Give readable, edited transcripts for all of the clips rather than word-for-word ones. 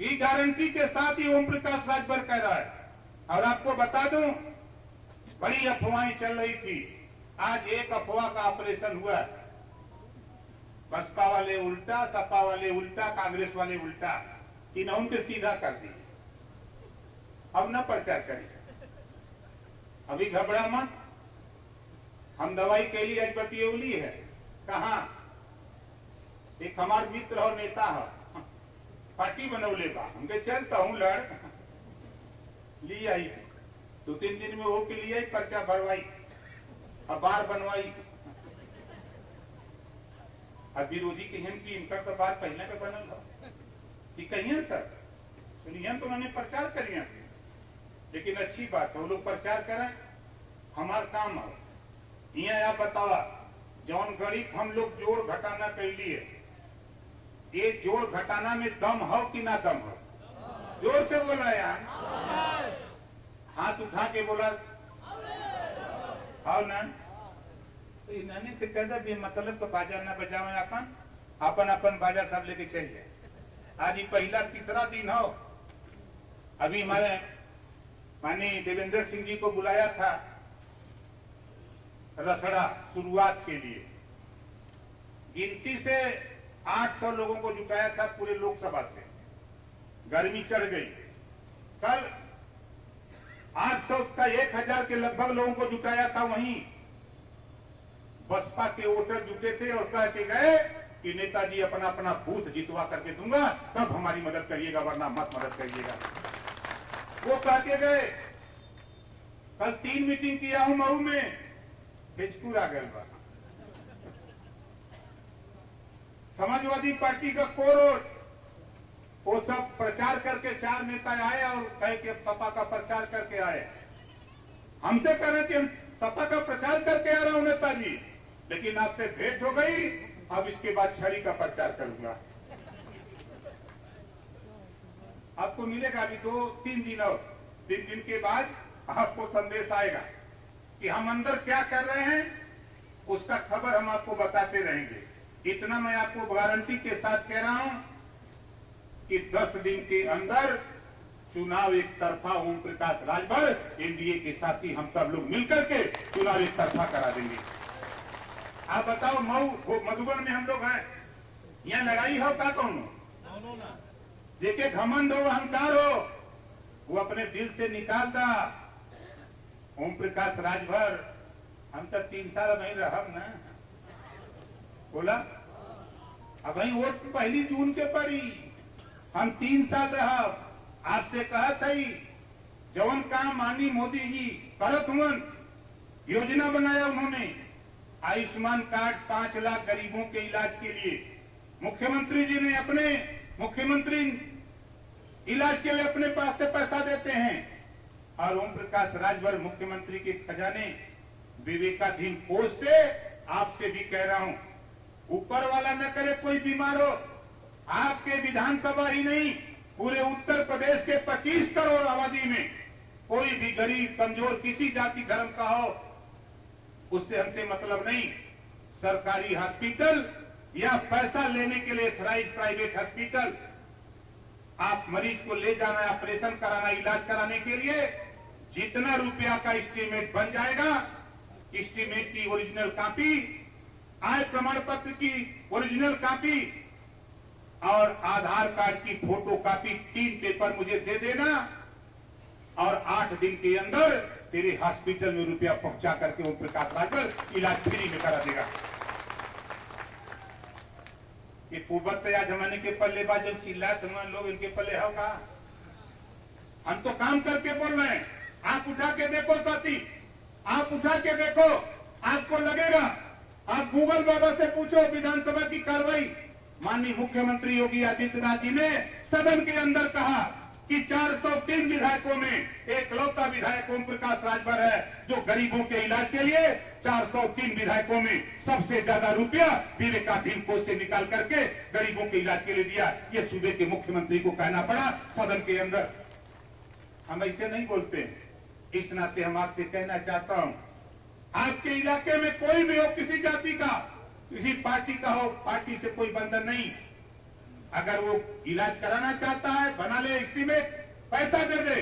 ये गारंटी के साथ ही ओम प्रकाश राजभर कह रहा है। और आपको बता दूं, बड़ी अफवाहें चल रही थी, आज एक अफवाह का ऑपरेशन हुआ। बसपा वाले उल्टा, सपा वाले उल्टा, कांग्रेस वाले उल्टा, तीनों के सीधा कर दिए। अब न प्रचार करिए, अभी घबरा मत। हम दवाई के लिए आज बतियौली है। कहा एक हमार मित्र और नेता है, पार्टी बनौले बा, हमके चलता हूं लड़ ली आई 2-3 दिन में वो के लिए पर्चा भरवाई, अखबार बनवाई। अब विरोधी कहन की इनका तो बात पहले के बनल है कि कहिए सर सुनिए तो उन्होंने प्रचार करिए, लेकिन अच्छी बात है वो लोग प्रचार करें, हमार काम है। यहाँ आप बतावा जौन गरीब हम लोग जोड़ घटाना कैलिए, ये जोड़ घटाना में दम हो कि ना दम हो? जोर से बोला यार, हाथ उठा के बोला आओ ना। तो इन्होंने से कह दा मतलब तो बाजा ना बजाओ, अपन अपन बाजा सब लेके चल जाए। आज ही पहला तीसरा दिन हो। अभी हमारे माननीय देवेंद्र सिंह जी को बुलाया था रसड़ा शुरुआत के लिए, गिनती से 800 लोगों को जुटाया था पूरे लोकसभा से। गर्मी चढ़ गई, कल 800 का 1000 के लगभग लोगों को जुटाया था। वहीं बसपा के वोटर जुटे थे और कह के गए कि नेताजी अपना अपना बूथ जितवा करके दूंगा, तब हमारी मदद करिएगा, वरना मत मदद करिएगा। वो कह के गए। कल 3 मीटिंग किया हूं मऊ में, हिचकुर आ गए बा। समाजवादी पार्टी का कोर वो सब प्रचार करके 4 नेता आए और कहे कि सपा का प्रचार करके आए। हमसे कह रहे कि हम सपा का प्रचार करके आ रहा हूं नेताजी, लेकिन आपसे भेंट हो गई, अब इसके बाद छड़ी का प्रचार करूंगा। आपको मिलेगा अभी 2-3 दिन और 3 दिन के बाद आपको संदेश आएगा कि हम अंदर क्या कर रहे हैं, उसका खबर हम आपको बताते रहेंगे। इतना मैं आपको गारंटी के साथ कह रहा हूं कि 10 दिन के अंदर चुनाव एक तरफा ओम प्रकाश राजभर एनडीए के साथी हम सब लोग मिलकर के चुनाव एक तरफा करा देंगे। आप बताओ मऊ मधुबन में हम लोग हैं, यहाँ लड़ाई हो का कौन? जेके घमंड हो अहंकार हो वो अपने दिल से निकाल दा। ओम प्रकाश राजभर हम तो 3 साल नहीं रह ना, बोला अब वही वोट 1 जून के पड़ी, हम 3 साल रहा। आपसे कहा था जवन काम माननीय मोदी जी करत हुए, योजना बनाया उन्होंने, आयुष्मान कार्ड 5 लाख गरीबों के इलाज के लिए। मुख्यमंत्री जी ने अपने मुख्यमंत्री इलाज के लिए अपने पास से पैसा देते हैं, और ओम प्रकाश राजभर मुख्यमंत्री के खजाने विवेकाधीन कोष से आपसे भी कह रहा हूं, ऊपर वाला न करे कोई बीमार हो, आपके विधानसभा ही नहीं पूरे उत्तर प्रदेश के 25 करोड़ आबादी में कोई भी गरीब कमजोर किसी जाति धर्म का हो, उससे हमसे मतलब नहीं। सरकारी हॉस्पिटल या पैसा लेने के लिए ऑथराइज्ड प्राइवेट हॉस्पिटल, आप मरीज को ले जाना, ऑपरेशन कराना, इलाज कराने के लिए जितना रुपया का एस्टीमेट बन जाएगा, एस्टीमेट की ओरिजिनल कॉपी, आय प्रमाण पत्र की ओरिजिनल कॉपी और आधार कार्ड की फोटो कॉपी, 3 पेपर मुझे दे देना, और 8 दिन के अंदर तेरे हॉस्पिटल में रुपया पहुंचा करके ओम प्रकाश राजभर इलाज फ्री में करा देगा। ये कुबत या जमाने के पल्ले बाज जब चिल्ला तुम लोग इनके पल्ले हो का? हम तो काम करके बोल रहे हैं। आप उठा के देखो साथी, आप उठा के देखो, आपको लगेगा। आप गूगल बाबा से पूछो विधानसभा की कार्रवाई। माननीय मुख्यमंत्री योगी आदित्यनाथ जी ने सदन के अंदर कहा कि 403 विधायकों में एकलौता विधायक ओम प्रकाश राजभर है जो गरीबों के इलाज के लिए 403 विधायकों में सबसे ज्यादा रुपया विवेकाधीन कोष से निकाल करके गरीबों के इलाज के लिए दिया। ये सूबे के मुख्यमंत्री को कहना पड़ा सदन के अंदर। हम ऐसे नहीं बोलते, इस नाते हम आपसे कहना चाहता हूं, आपके इलाके में कोई भी हो, किसी जाति का, किसी पार्टी का हो, पार्टी से कोई बंधन नहीं। अगर वो इलाज कराना चाहता है बना ले एस्टीमेट, पैसा दे दे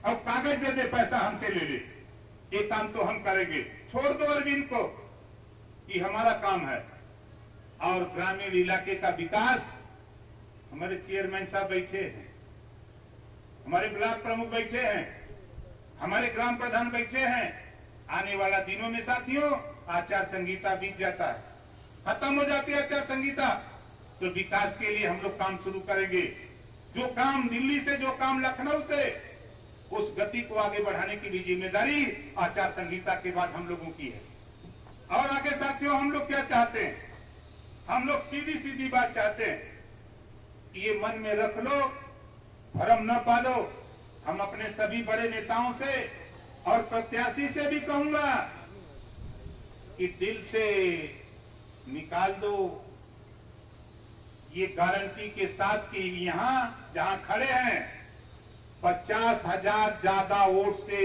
और कागज दे दे, पैसा हमसे ले ले, ये काम तो हम करेंगे। छोड़ दो अरविंद को, कि हमारा काम है। और ग्रामीण इलाके का विकास, हमारे चेयरमैन साहब बैठे हैं, हमारे ब्लॉक प्रमुख बैठे हैं, हमारे ग्राम प्रधान बैठे हैं। आने वाला दिनों में साथियों आचार संहिता बीत जाता है, खत्म हो जाती है आचार संहिता, तो विकास के लिए हम लोग काम शुरू करेंगे। जो काम दिल्ली से, जो काम लखनऊ से, उस गति को आगे बढ़ाने की भी जिम्मेदारी आचार संहिता के बाद हम लोगों की है। और आगे साथियों हम लोग क्या चाहते हैं? हम लोग सीधी सीधी बात चाहते हैं, ये मन में रख लो, भ्रम न पालो। हम अपने सभी बड़े नेताओं से और प्रत्याशी से भी कहूंगा कि दिल से निकाल दो ये गारंटी के साथ कि यहां जहां खड़े हैं 50,000 ज्यादा वोट से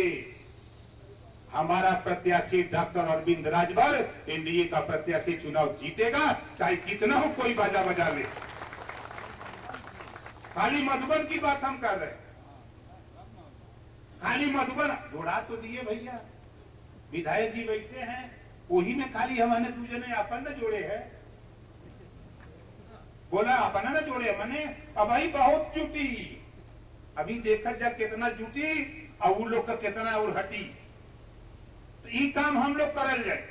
हमारा प्रत्याशी डॉक्टर अरविंद राजभर एनडीए का प्रत्याशी चुनाव जीतेगा, चाहे कितना हो कोई बाजा बजा ले। खाली मधुबन की बात हम कर रहे हैं, खाली मधुबन जोड़ा तो दिए भैया, विधायक जी बैठे हैं, वही में खाली हमने तुझे ने अपन न जोड़े है, बोला अपन न जोड़े मैंने। अब भाई बहुत जुटी, अभी देखा जा कितना जुटी और वो लोग का कितना और हटी, तो ये काम हम लोग करल जाए।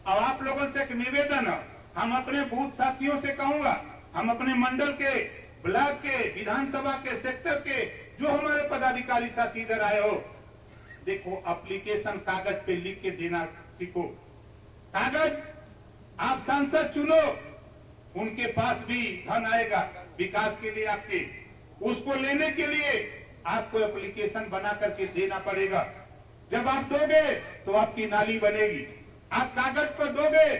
अब आप लोगों से एक निवेदन है, हम अपने बूथ साथियों से कहूंगा, हम अपने मंडल के, ब्लॉक के, विधानसभा के, सेक्टर के जो हमारे पदाधिकारी साथी इधर आए हो, देखो एप्लीकेशन कागज पे लिख के देना सीखो। कागज आप सांसद चुनो, उनके पास भी धन आएगा विकास के लिए आपके, उसको लेने के लिए आपको एप्लीकेशन बना करके देना पड़ेगा। जब आप दोगे तो आपकी नाली बनेगी, आप कागज पर दोगे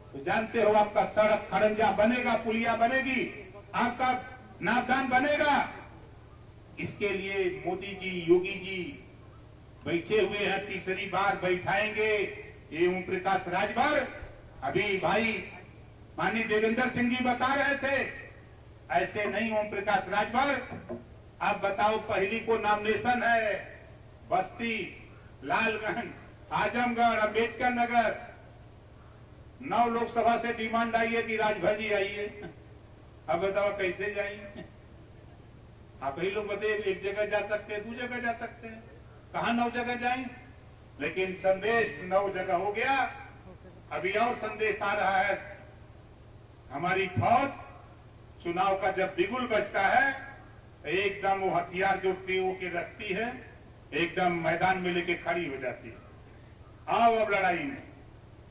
तो जानते हो आपका सड़क खड़ंजा बनेगा, पुलिया बनेगी, आपका नापदान बनेगा। इसके लिए मोदी जी, योगी जी बैठे हुए हैं, तीसरी बार बैठाएंगे ये ओम प्रकाश राजभर। अभी भाई माननीय देवेंद्र सिंह जी बता रहे थे, ऐसे नहीं ओम प्रकाश राजभर। आप बताओ, पहली को नॉमिनेशन है बस्ती, लालगंज, आजमगढ़, अम्बेडकर नगर, 9 लोकसभा से डिमांड आई है कि राजभर जी आइए। अब बताओ कैसे जाएंगे? आप ही लोग बताइए, एक जगह जा सकते हैं, 2 जगह जा सकते हैं, कहा 9 जगह जाएंगे? लेकिन संदेश 9 जगह हो गया। अभी और संदेश आ रहा है, हमारी फौज चुनाव का जब बिगुल बजता है एकदम वो हथियार जो पीओ के रखती है एकदम मैदान में लेके खड़ी हो जाती है। आओ अब लड़ाई में,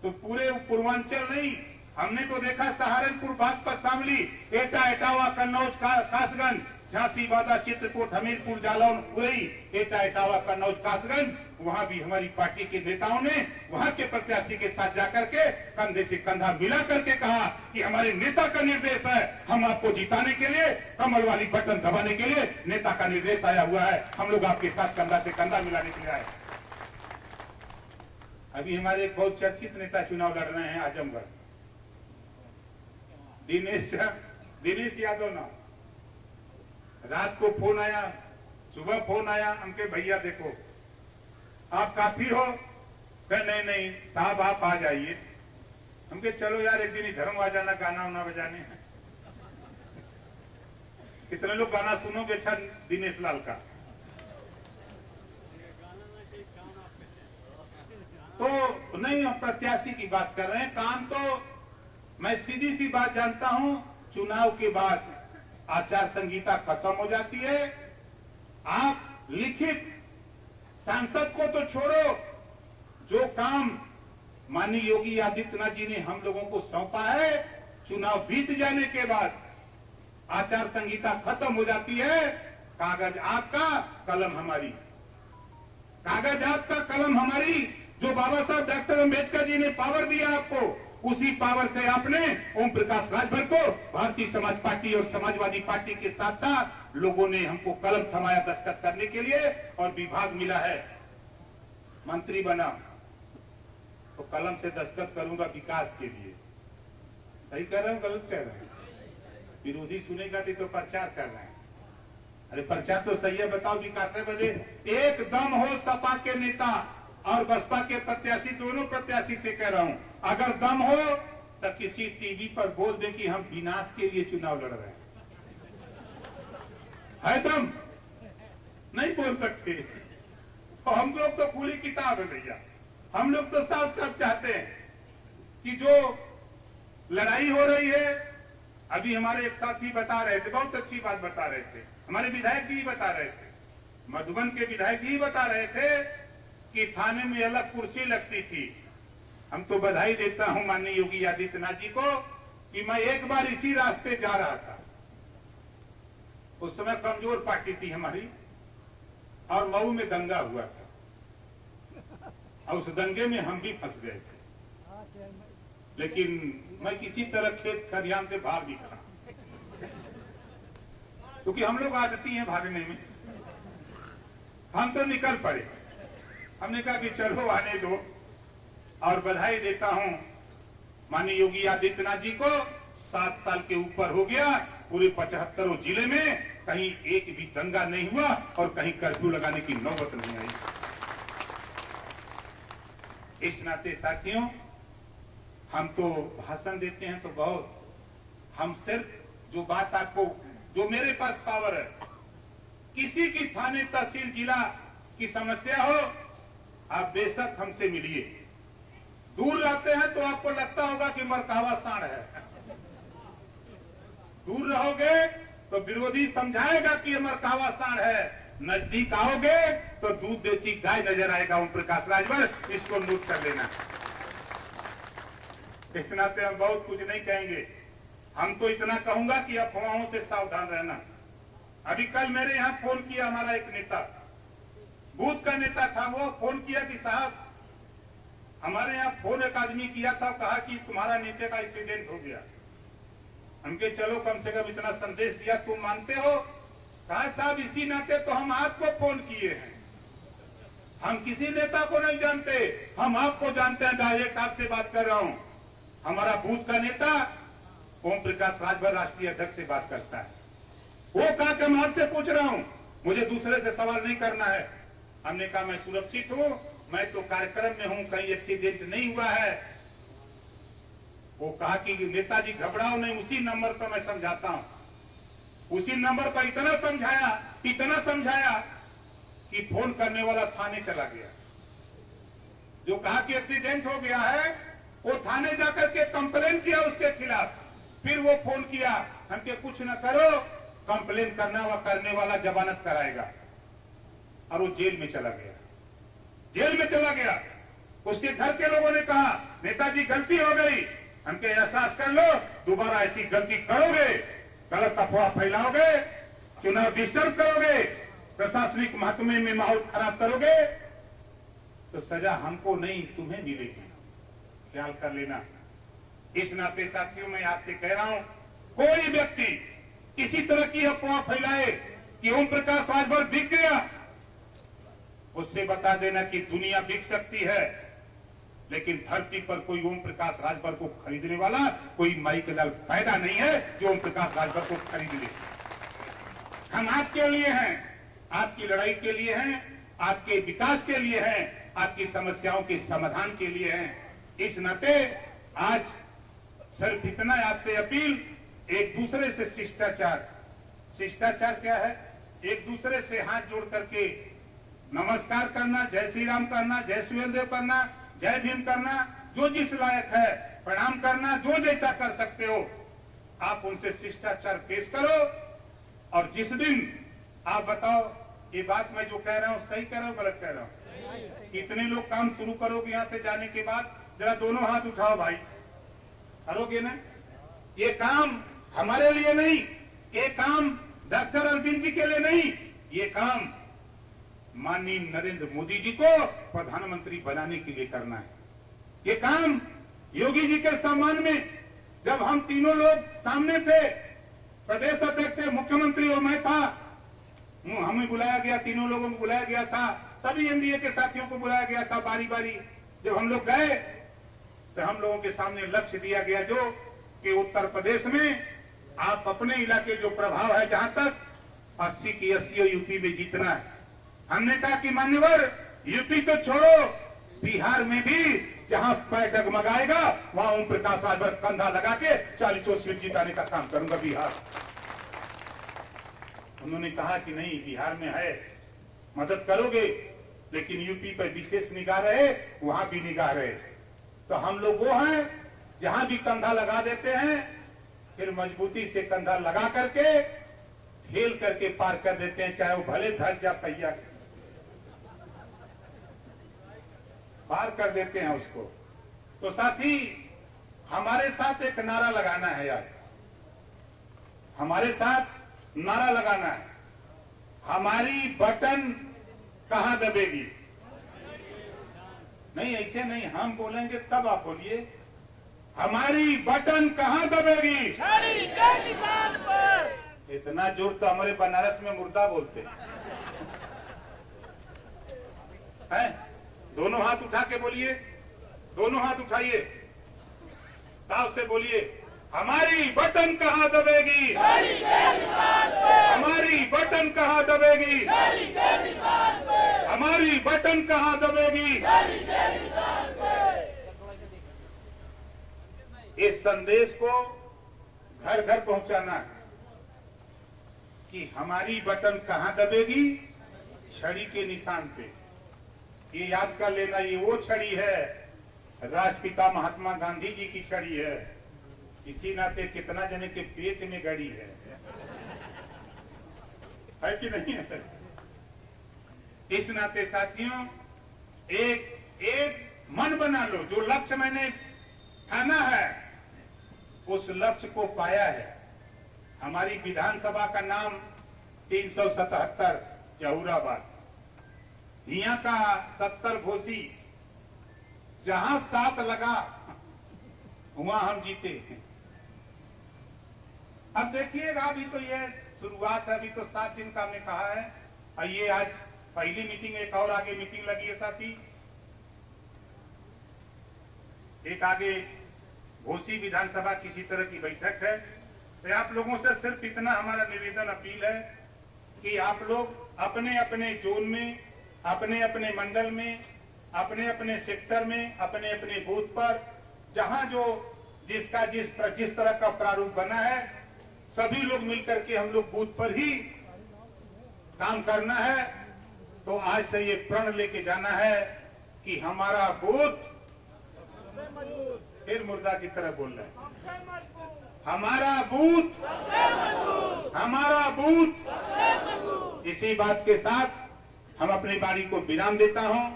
तो पूरे पूर्वांचल नहीं, हमने तो देखा सहारनपुर, बागपत, शामली, एटा, एटावा, कन्नौज, कासगंज, झांसी, बादा, चित्रकूट, हमीरपुर, जालौन, उरई, एटा, एटावा, कन्नौज, कासगंज, वहां भी हमारी पार्टी के नेताओं ने वहां के प्रत्याशी के साथ जाकर के कंधे से कंधा मिला करके कहा कि हमारे नेता का निर्देश है, हम आपको जिताने के लिए, कमल वाली बटन दबाने के लिए नेता का निर्देश आया हुआ है, हम लोग आपके साथ कंधा से कंधा मिलाने के लिए आए। अभी हमारे एक बहुत चर्चित नेता चुनाव लड़ रहे हैं आजमगढ़, दिनेश यादव ना। रात को फोन आया, सुबह फोन आया, हमके भैया देखो आप काफी हो, कहे नहीं नहीं साहब आप आ जाइए। हमके चलो यार एक दिन इधर आ जाना, गाना उना बजाने। कितने लोग गाना सुनोगे? अच्छा दिनेश लाल का। तो नहीं, हम प्रत्याशी की बात कर रहे हैं। काम तो मैं सीधी सी बात जानता हूं, चुनाव के बाद आचार संहिता खत्म हो जाती है। आप लिखित, सांसद को तो छोड़ो, जो काम माननीय योगी आदित्यनाथ जी ने हम लोगों को सौंपा है, चुनाव बीत जाने के बाद आचार संहिता खत्म हो जाती है। कागज आपका, कलम हमारी, कागज आपका, कलम हमारी। जो बाबा साहब डॉक्टर अम्बेडकर जी ने पावर दिया आपको, उसी पावर से आपने ओम प्रकाश राजभर को भारतीय समाज पार्टी और समाजवादी पार्टी के साथ था, लोगों ने हमको कलम थमाया दस्तखत करने के लिए और विभाग मिला है। मंत्री बना तो कलम से दस्तखत करूंगा विकास के लिए। सही कह रहे हूं, गलत कह रहे हैं? विरोधी सुनेगा तो प्रचार कर रहे हैं। अरे प्रचार तो सही है, बताओ विकास है बजे एक दम हो सपा के नेता और बसपा के प्रत्याशी, दोनों प्रत्याशी से कह रहा हूं, अगर दम हो तो किसी टीवी पर बोल दे कि हम विनाश के लिए चुनाव लड़ रहे हैं। है दम? नहीं बोल सकते। तो हम लोग तो खुली किताब है भैया, हम लोग तो साफ साफ चाहते हैं कि जो लड़ाई हो रही है, अभी हमारे एक साथी बता रहे थे, बहुत अच्छी बात बता रहे थे, हमारे विधायक जी बता रहे थे, मधुबन के विधायक जी बता रहे थे कि थाने में अलग कुर्सी लगती थी। हम तो बधाई देता हूं माननीय योगी आदित्यनाथ जी को कि मैं एक बार इसी रास्ते जा रहा था, उस समय कमजोर पार्टी थी हमारी और मऊ में दंगा हुआ था और उस दंगे में हम भी फंस गए थे, लेकिन मैं किसी तरह खेत खलिहान से भाग निकला, क्योंकि हम लोग आदती हैं भागने में। हम तो निकल पड़े, हमने कहा कि चलो आने दो, और बधाई देता हूं माननीय योगी आदित्यनाथ जी को, 7 साल के ऊपर हो गया, पूरे 75 जिले में कहीं एक भी दंगा नहीं हुआ और कहीं कर्फ्यू लगाने की नौबत नहीं आई। इस नाते साथियों, हम तो भाषण देते हैं तो बहुत, हम सिर्फ जो बात आपको, जो मेरे पास पावर है, किसी की थाने तहसील जिला की समस्या हो, आप बेशक हमसे मिलिए। दूर रहते हैं तो आपको लगता होगा कि मरकावा सांड है, दूर रहोगे तो विरोधी समझाएगा कि ये मरकावा सांड है, नजदीक आओगे तो दूध देती गाय नजर आएगा। ओम प्रकाश राजभर, इसको नोट कर लेना। इस नाते हम बहुत कुछ नहीं कहेंगे, हम तो इतना कहूंगा कि अफवाहों से सावधान रहना। अभी कल मेरे यहाँ फोन किया हमारा एक नेता, बूथ का नेता था, वो फोन किया कि साहब हमारे यहाँ फोन एक आदमी किया था, कहा कि तुम्हारा नेता का एक्सीडेंट हो गया। हमके चलो कम से कम इतना संदेश दिया, तुम मानते हो? कहा साहब इसी नाते तो हम आपको फोन किए हैं, हम किसी नेता को नहीं जानते, हम आपको जानते हैं, डायरेक्ट आपसे बात कर रहा हूं। हमारा बूथ का नेता ओम प्रकाश राजभर राष्ट्रीय अध्यक्ष से बात करता है। वो कहा कि मैं आपसे पूछ रहा हूं, मुझे दूसरे से सवाल नहीं करना है। हमने कहा मैं सुरक्षित हूं, मैं तो कार्यक्रम में हूं, कहीं एक्सीडेंट नहीं हुआ है। वो कहा कि नेताजी घबराओ नहीं, उसी नंबर पर मैं समझाता हूं। उसी नंबर पर इतना समझाया कि फोन करने वाला थाने चला गया। जो कहा कि एक्सीडेंट हो गया है, वो थाने जाकर के कंप्लेन किया उसके खिलाफ। फिर वो फोन किया, हमके कुछ न करो, कंप्लेन करने वाला जमानत कराएगा, और वो जेल में चला गया। उसके घर के लोगों ने कहा नेताजी गलती हो गई, हमके एहसास कर लो, दोबारा ऐसी गलती करोगे, गलत अफवाह फैलाओगे, चुनाव डिस्टर्ब करोगे, प्रशासनिक महकमे में माहौल खराब करोगे, तो सजा हमको नहीं तुम्हें मिलेगी, ख्याल कर लेना। इस नाते साथियों मैं आपसे कह रहा हूं, कोई व्यक्ति किसी तरह की अफवाह फैलाए कि ओम प्रकाश राजभर बिक गया, उससे बता देना कि दुनिया बिक सकती है, लेकिन धरती पर कोई ओम प्रकाश राजभर को खरीदने वाला कोई माइक लाल पैदा नहीं है जो ओम प्रकाश राजभर को खरीद ले। हम आपके लिए हैं, आपकी लड़ाई के लिए हैं, आपके विकास के लिए हैं, आपकी समस्याओं के समाधान के लिए हैं। इस नाते आज सिर्फ इतना आपसे अपील, एक दूसरे से शिष्टाचार क्या है? एक दूसरे से हाथ जोड़ करके नमस्कार करना, जय श्री राम करना, जय सूर्यदेव करना, जय भीम करना, जो जिस लायक है प्रणाम करना, जो जैसा कर सकते हो आप उनसे शिष्टाचार पेश करो। और जिस दिन आप बताओ ये बात मैं जो कह रहा हूं सही कह रहा हूं गलत कह रहा हूं? कितने लोग काम शुरू करोगे यहां से जाने के बाद? जरा दोनों हाथ उठाओ भाई, करोगे ना? ये काम हमारे लिए नहीं, ये काम डॉक्टर अरविंद जी के लिए नहीं, ये काम माननीय नरेंद्र मोदी जी को प्रधानमंत्री बनाने के लिए करना है। ये काम योगी जी के सम्मान में, जब हम तीनों लोग सामने थे, प्रदेश अध्यक्ष थे, मुख्यमंत्री और मैं था, हमें बुलाया गया, तीनों लोगों को बुलाया गया था, सभी एनडीए के साथियों को बुलाया गया था बारी बारी। जब हम लोग गए तो हम लोगों के सामने लक्ष्य दिया गया जो कि उत्तर प्रदेश में आप अपने इलाके जो प्रभाव है जहां तक 80 की 80 यूपी में जीतना है। हमने कहा कि मान्यवर यूपी तो छोड़ो, बिहार में भी जहां पैर डगमगाएगा वहां ओम प्रकाश राजभर कंधा लगा के 40 सीट जिताने का काम करूंगा बिहार। उन्होंने कहा कि नहीं, बिहार में है, मदद करोगे, लेकिन यूपी पर विशेष निगाह रहे, वहां भी निगाह रहे। तो हम लोग वो हैं जहां भी कंधा लगा देते हैं, फिर मजबूती से कंधा लगा करके ठेल करके पार कर देते हैं, चाहे वो भले धर जा पहिया पार कर देते हैं उसको। तो साथी, हमारे साथ एक नारा लगाना है यार, हमारे साथ नारा लगाना है। हमारी बटन कहां दबेगी? नहीं, ऐसे नहीं, हम बोलेंगे तब आप बोलिए। हमारी बटन कहां दबेगी? छड़ी के निशान पर। इतना जोर तो हमारे बनारस में मुर्दा बोलते हैं। दोनों हाथ उठा के बोलिए, दोनों हाथ उठाइए, ताव से बोलिए, हमारी बटन कहां दबेगी? छड़ी के निशान पर। हमारी बटन कहां दबेगी? छड़ी के निशान पर। हमारी बटन कहां दबेगी? छड़ी के निशान पर। इस संदेश को घर घर पहुंचाना है कि हमारी बटन कहां दबेगी? छड़ी के निशान पे। ये याद कर लेना, ये वो छड़ी है, राष्ट्रपिता महात्मा गांधी जी की छड़ी है। इसी नाते कितना जने के पेट में गड़ी है कि नहीं है? इस नाते साथियों, एक मन बना लो, जो लक्ष्य मैंने ठाना है उस लक्ष्य को पाया है। हमारी विधानसभा का नाम 377 जहूराबाद, यहाँ का 70 घोसी, जहां 7 लगा वहां हम जीते। अब देखिएगा, अभी तो ये शुरुआत है, अभी तो 7 दिन का हमने कहा है। और ये आज पहली मीटिंग, एक और आगे मीटिंग लगी है साथी, एक आगे घोसी विधानसभा किसी तरह की बैठक है। तो आप लोगों से सिर्फ इतना हमारा निवेदन, अपील है कि आप लोग अपने अपने जोन में, अपने अपने मंडल में, अपने अपने सेक्टर में, अपने अपने बूथ पर, जहां जो जिसका जिस तरह का प्रारूप बना है, सभी लोग मिलकर के हम लोग बूथ पर ही काम करना है। तो आज से ये प्रण लेके जाना है कि हमारा बूथ, फिर मुर्दा की तरह बोल रहे हैं, हमारा बूथ, हमारा बूथ। इसी बात के साथ हम अपनी बारी को विराम देता हूं।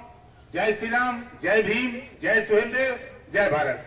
जय श्री राम, जय भीम, जय सुहेलदेव, जय भारत।